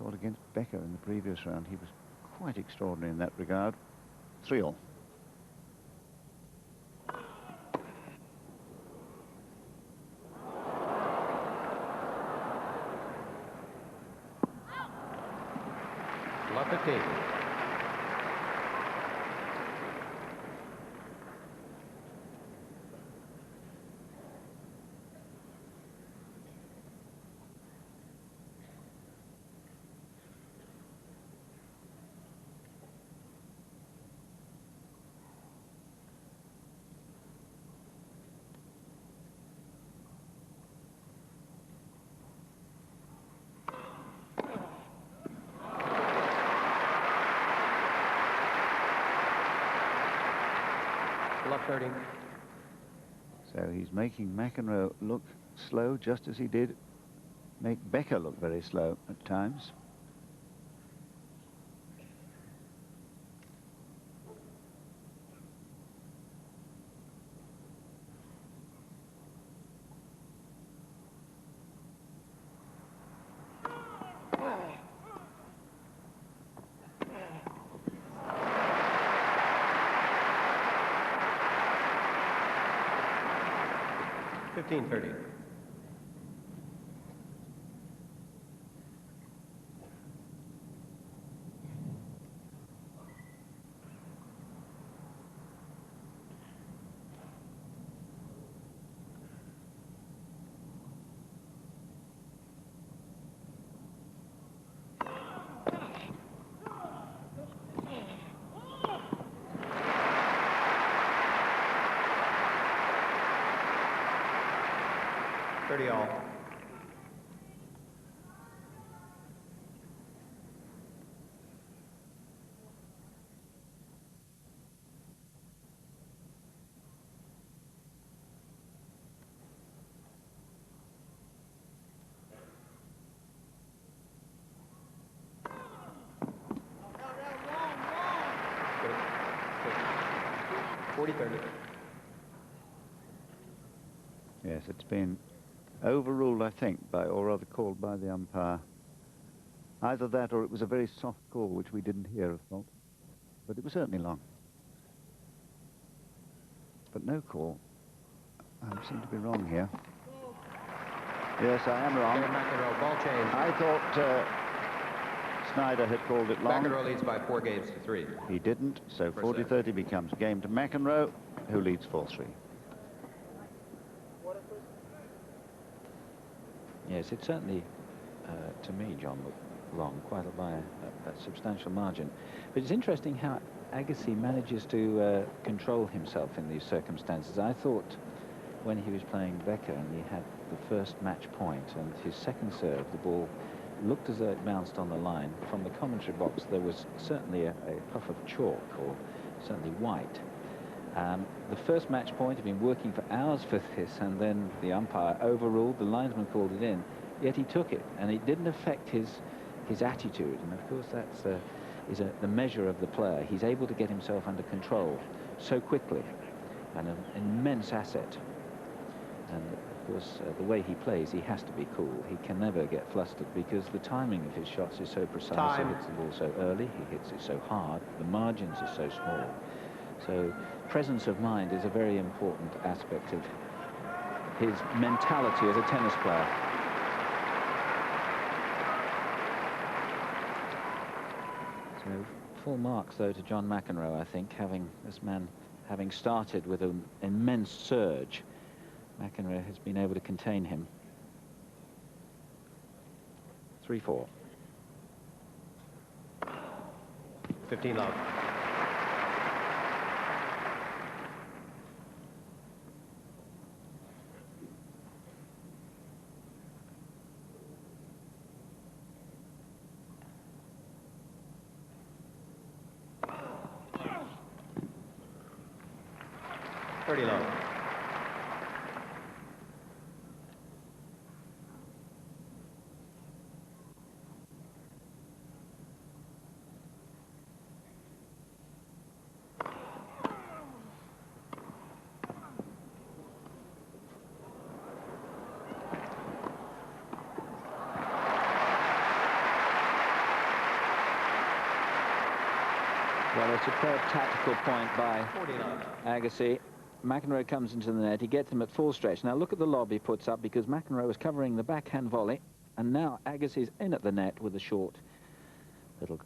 thought against Becker in the previous round. He was quite extraordinary in that regard. 3-all. Love 15. Love 30. So he's making McEnroe look slow, just as he did make Becker look very slow at times. $15.30. All. $40.30. Yes, it's been overruled, I think, or rather called by the umpire. Either that or it was a very soft call, which we didn't hear, of fault. But it was certainly long. But no call. I seem to be wrong here. Yes, I am wrong. McEnroe, ball change. I thought Snyder had called it long. McEnroe leads by 4 games to 3. He didn't, so 40-30 becomes game to McEnroe, who leads 4-3. Yes, it certainly, to me, John, looked long, quite by a substantial margin. But it's interesting how Agassi manages to control himself in these circumstances. I thought when he was playing Becker and he had the first match point and his second serve, the ball looked as though it bounced on the line. From the commentary box, there was certainly a puff of chalk, or certainly white. The first match point had been working for hours for this, and then the umpire overruled, the linesman called it in, yet he took it, and it didn't affect his attitude. And of course that's the measure of the player. He's able to get himself under control so quickly, and an immense asset. And of course the way he plays, he has to be cool. He can never get flustered because the timing of his shots is so precise. Time. He hits the ball so early, he hits it so hard, the margins are so small. So presence of mind is a very important aspect of his mentality as a tennis player. So full marks, though, to John McEnroe, I think, this man having started with an immense surge. McEnroe has been able to contain him. 3-4. 15 love. Pretty low. Well, a superb tactical point by 49. Agassi. McEnroe comes into the net. He gets him at full stretch. Now look at the lob he puts up, because McEnroe is covering the backhand volley, and now Agassi's in at the net with a short little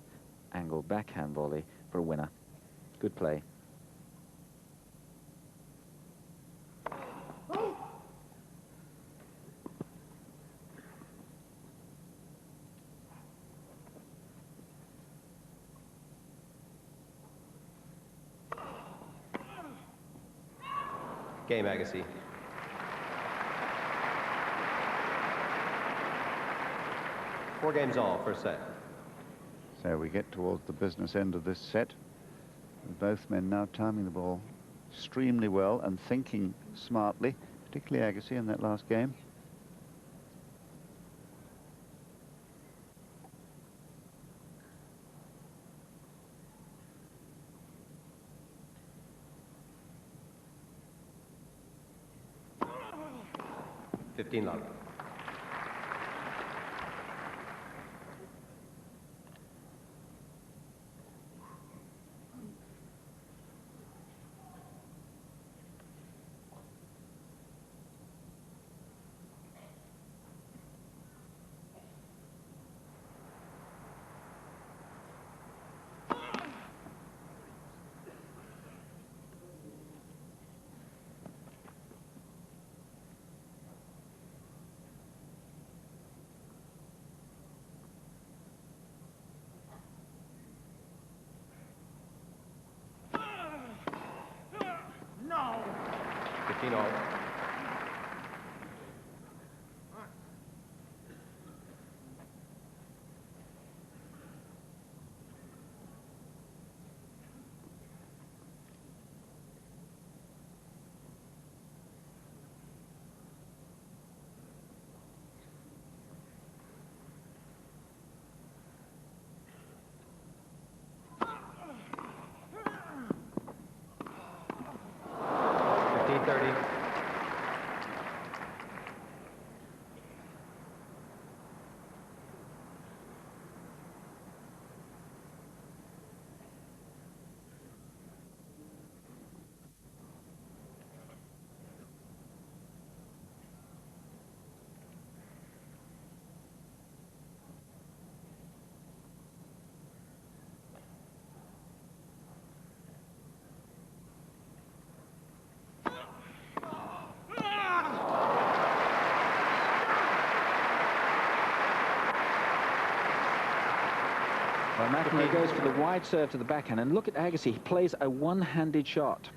angle backhand volley for a winner. Good play. Game, Agassi. Four games all, first set. So we get towards the business end of this set. Both men now timing the ball extremely well and thinking smartly, particularly Agassi in that last game. Love. No. 15 all. Well, McEnroe goes for the wide serve to the backhand, and look at Agassi. He plays a one-handed shot.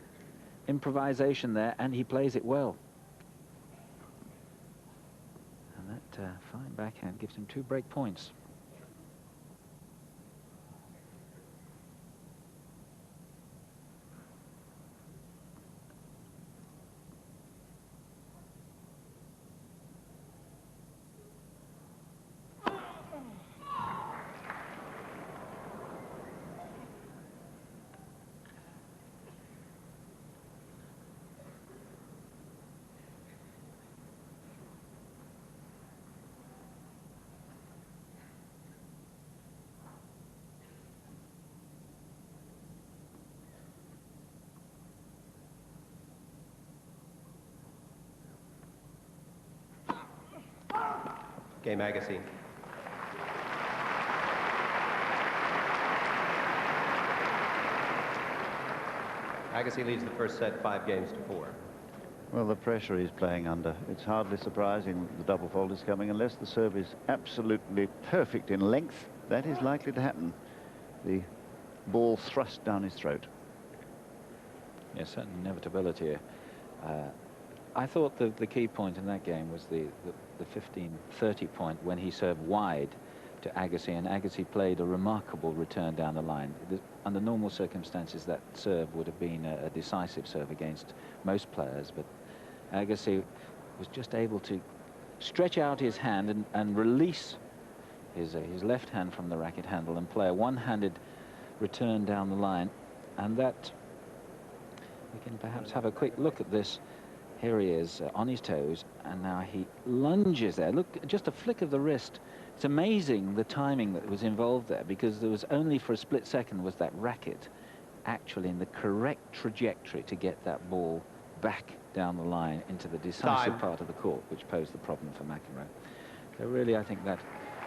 Improvisation there, and he plays it well. And that fine backhand gives him 2 break points. Game, Agassi. Agassi leads the first set 5 games to 4. Well, the pressure he's playing under, it's hardly surprising the double fault is coming unless the serve is absolutely perfect in length. That is likely to happen. The ball thrust down his throat. Yes, certain inevitability. I thought the key point in that game was the 15-30 point when he served wide to Agassi, and Agassi played a remarkable return down the line. Under normal circumstances, that serve would have been a decisive serve against most players, but Agassi was just able to stretch out his hand and release his left hand from the racket handle and play a one-handed return down the line. And that, we can perhaps have a quick look at this. Here he is on his toes, and now he lunges there. Look, just a flick of the wrist. It's amazing the timing that was involved there, because there was only for a split second was that racket actually in the correct trajectory to get that ball back down the line into the decisive Time. part of the court, which posed the problem for McEnroe. So really, I think that,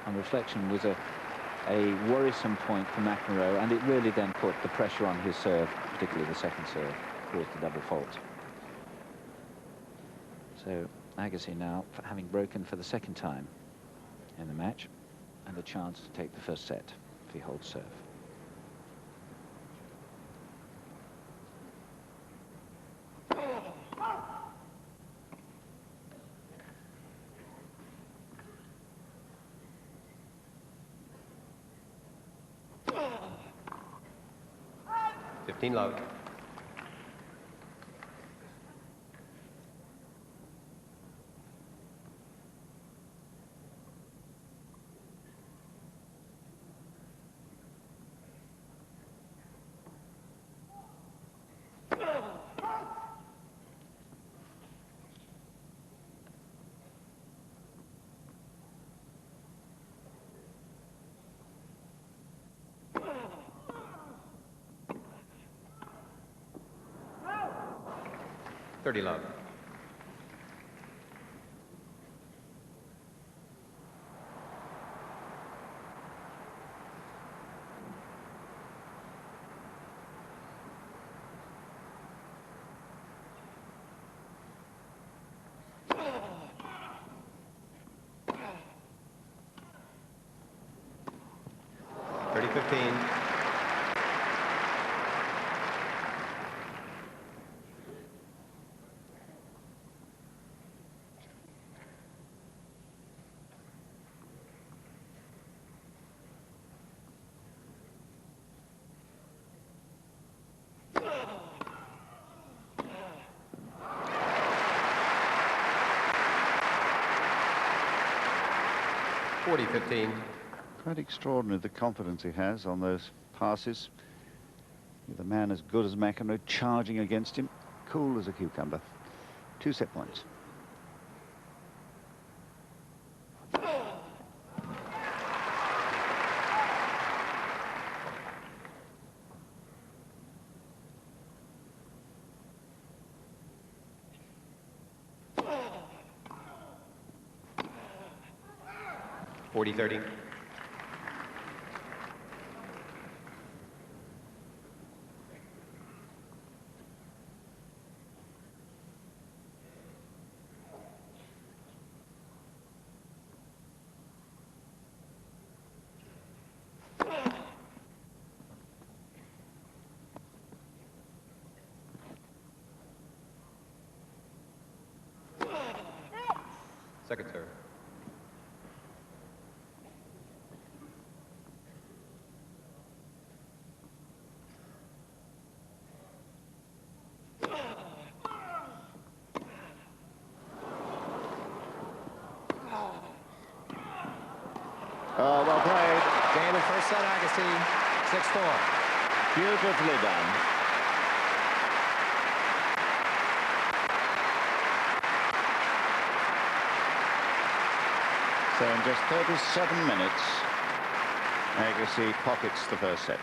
on reflection, was a worrisome point for McEnroe, and it really then put the pressure on his serve, particularly the second serve, caused the double fault. So Agassi now, having broken for the second time in the match, and a chance to take the first set if he holds serve. Love. Love. Quite extraordinary the confidence he has on those passes. With a man as good as McEnroe charging against him, cool as a cucumber. 2 set points. .40-30. Second serve. Oh, well played. Game in first set, Agassi, 6-4. Beautifully done. So in just 37 minutes, Agassi pockets the first set.